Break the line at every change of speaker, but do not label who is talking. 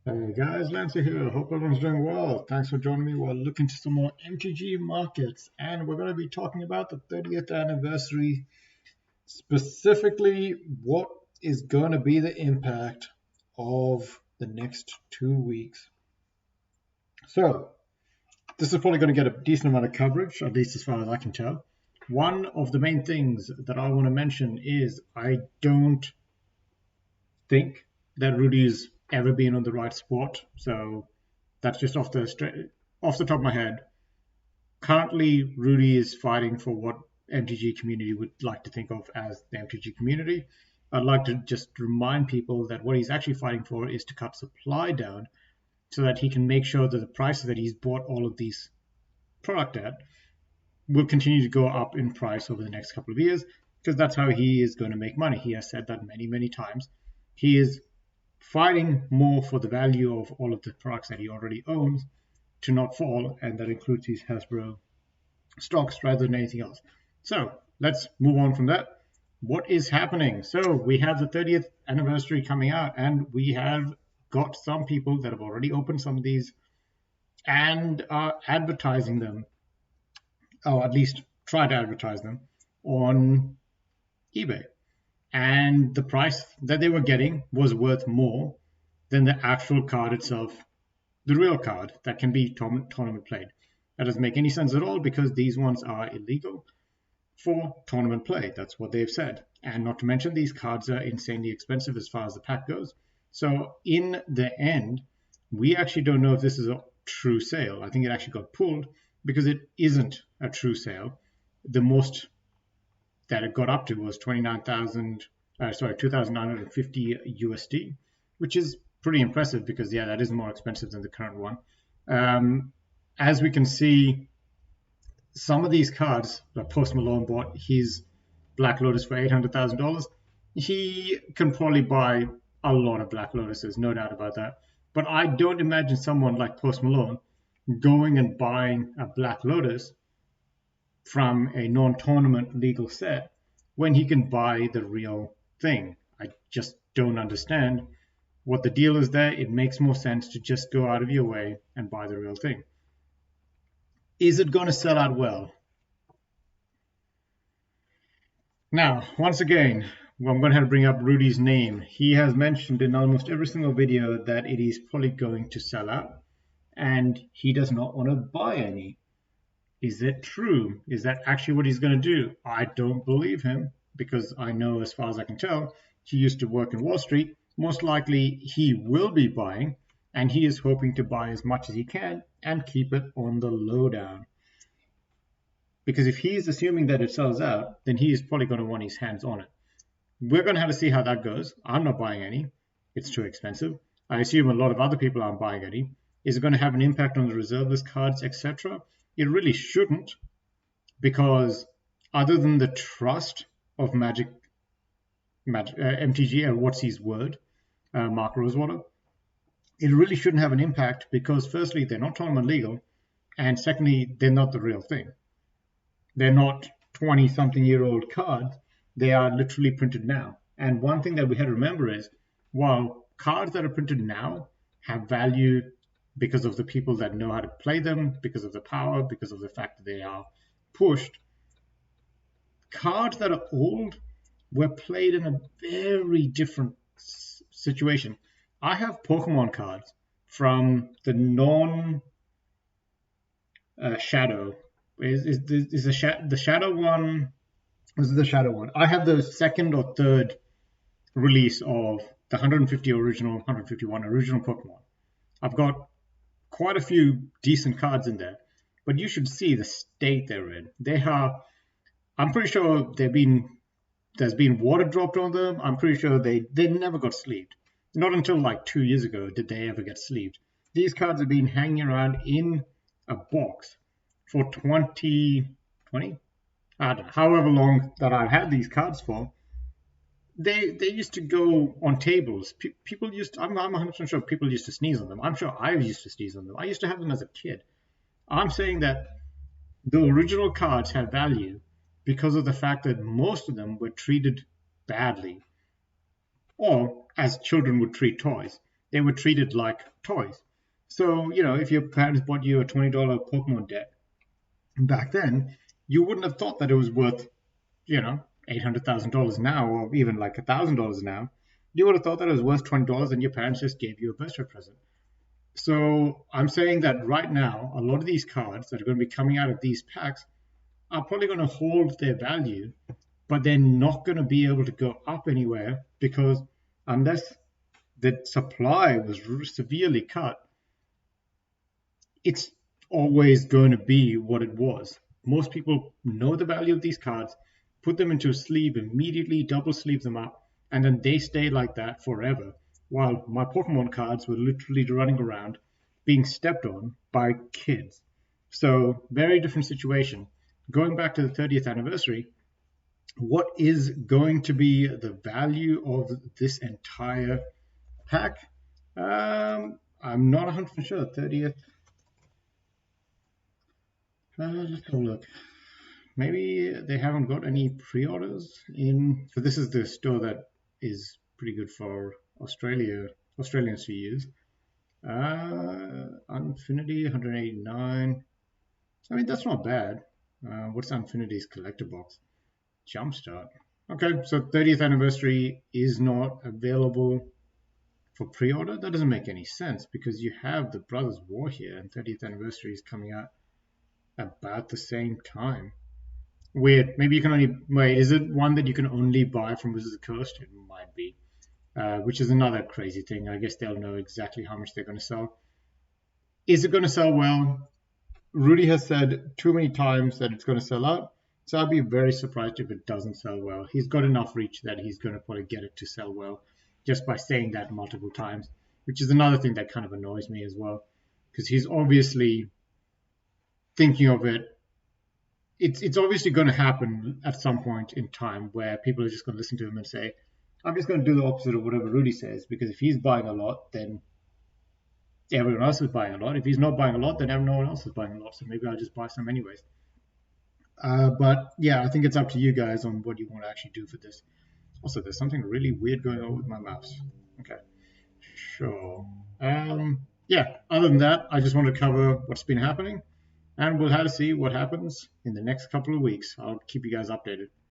Hey guys, Lancer here. Hope everyone's doing well. Thanks for joining me. We'll look into some more MTG markets, and we're going to be talking about the 30th anniversary, specifically what is going to be the impact of the next 2 weeks. So, this is probably going to get a decent amount of coverage, at least as far as I can tell. One of the main things that I want to mention is I don't think that Rudy's ever been on the right spot. So that's just off the top of my head. Currently, Rudy is fighting for what MTG community would like to think of as the MTG community. I'd like to just remind people that what he's actually fighting for is to cut supply down so that he can make sure that the prices that he's bought all of these product at will continue to go up in price over the next couple of years, because that's how he is going to make money. He has said that many, many times. He is fighting more for the value of all of the products that he already owns to not fall, and that includes his Hasbro stocks rather than anything else. So let's move on from that. What is happening? So we have the 30th anniversary coming out, and we have got some people that have already opened some of these and are advertising them, or at least try to advertise them on eBay. And the price that they were getting was worth more than the actual card itself, the real card that can be tournament played. That doesn't make any sense at all because these ones are illegal for tournament play. That's what they've said. And not to mention, these cards are insanely expensive as far as the pack goes. So in the end, we actually don't know if this is a true sale. I think it actually got pulled because it isn't a true sale. The most that it got up to was 2,950 USD, which is pretty impressive because, yeah, that is more expensive than the current one. As we can see, some of these cards, like Post Malone bought his Black Lotus for $800,000. He can probably buy a lot of Black Lotuses, no doubt about that. But I don't imagine someone like Post Malone going and buying a Black Lotus from a non-tournament legal set when he can buy the real thing. I just don't understand what the deal is there. It makes more sense to just go out of your way and buy the real thing. Is it going to sell out well? Now, once again, I'm going to have to bring up Rudy's name. He has mentioned in almost every single video that it is probably going to sell out, and he does not want to buy any. Is it true? Is that actually what he's going to do? I don't believe him because I know, as far as I can tell, he used to work in Wall Street. Most likely he will be buying, and he is hoping to buy as much as he can and keep it on the lowdown. Because if he's assuming that it sells out, then he is probably going to want his hands on it. We're going to have to see how that goes. I'm not buying any. It's too expensive. I assume a lot of other people aren't buying any. Is it going to have an impact on the reserve list cards, etc.? It really shouldn't, because other than the trust of MTG and what's his word, Mark Rosewater, it really shouldn't have an impact because, firstly, they're not tournament legal, and secondly, they're not the real thing. They're not 20-something-year-old cards. They are literally printed now. And one thing that we had to remember is, while cards that are printed now have value because of the people that know how to play them, because of the power, because of the fact that they are pushed, cards that are old were played in a very different situation. I have Pokemon cards from the non-Shadow. Is the Shadow one? This is the Shadow one. I have the second or third release of the 150 original, 151 original Pokemon. I've got quite a few decent cards in there, but you should see the state they're in. I'm pretty sure there's been water dropped on them. I'm pretty sure they never got sleeved. Not until like 2 years ago did they ever get sleeved. These cards have been hanging around in a box for 20, I don't know, however long that I've had these cards for. They used to go on tables. I'm 100% sure people used to sneeze on them. I'm sure I used to sneeze on them. I used to have them as a kid. I'm saying that the original cards have value because of the fact that most of them were treated badly, or as children would treat toys. they were treated like toys. So, if your parents bought you a $20 Pokemon deck back then, you wouldn't have thought that it was worth, $800,000 now, or even like $1,000 now. You would have thought that it was worth $20 and your parents just gave you a birthday present. So I'm saying that right now, a lot of these cards that are going to be coming out of these packs are probably going to hold their value, but they're not going to be able to go up anywhere because unless the supply was severely cut, it's always going to be what it was. Most people know the value of these cards, put them into a sleeve, immediately double sleeve them up, and then they stay like that forever. While my Pokemon cards were literally running around being stepped on by kids. So, very different situation. Going back to the 30th anniversary, what is going to be the value of this entire pack? I'm not 100% sure. 30th. Let's have a look. Maybe they haven't got any pre-orders in. So this is the store that is pretty good for Australians to use. Infinity 189. I mean, that's not bad. What's Infinity's collector box? Jumpstart. Okay, so 30th anniversary is not available for pre-order. That doesn't make any sense because you have the Brothers War here, and 30th anniversary is coming out about the same time. Weird. Maybe you can only wait. Is it one that you can only buy from Wizards of the Coast? It might be, which is another crazy thing. I guess they'll know exactly how much they're going to sell. Is it going to sell well? Rudy has said too many times that it's going to sell out, so I'd be very surprised if it doesn't sell well. He's got enough reach that he's going to probably get it to sell well just by saying that multiple times, which is another thing that kind of annoys me as well, because he's obviously thinking of it. It's obviously going to happen at some point in time where people are just going to listen to him and say, I'm just going to do the opposite of whatever Rudy says, because if he's buying a lot, then everyone else is buying a lot. If he's not buying a lot, then no one else is buying a lot. So maybe I'll just buy some anyways. But yeah, I think it's up to you guys on what you want to actually do for this. Also, there's something really weird going on with my mouse. Okay, sure. Yeah, other than that, I just want to cover what's been happening. And we'll have to see what happens in the next couple of weeks. I'll keep you guys updated.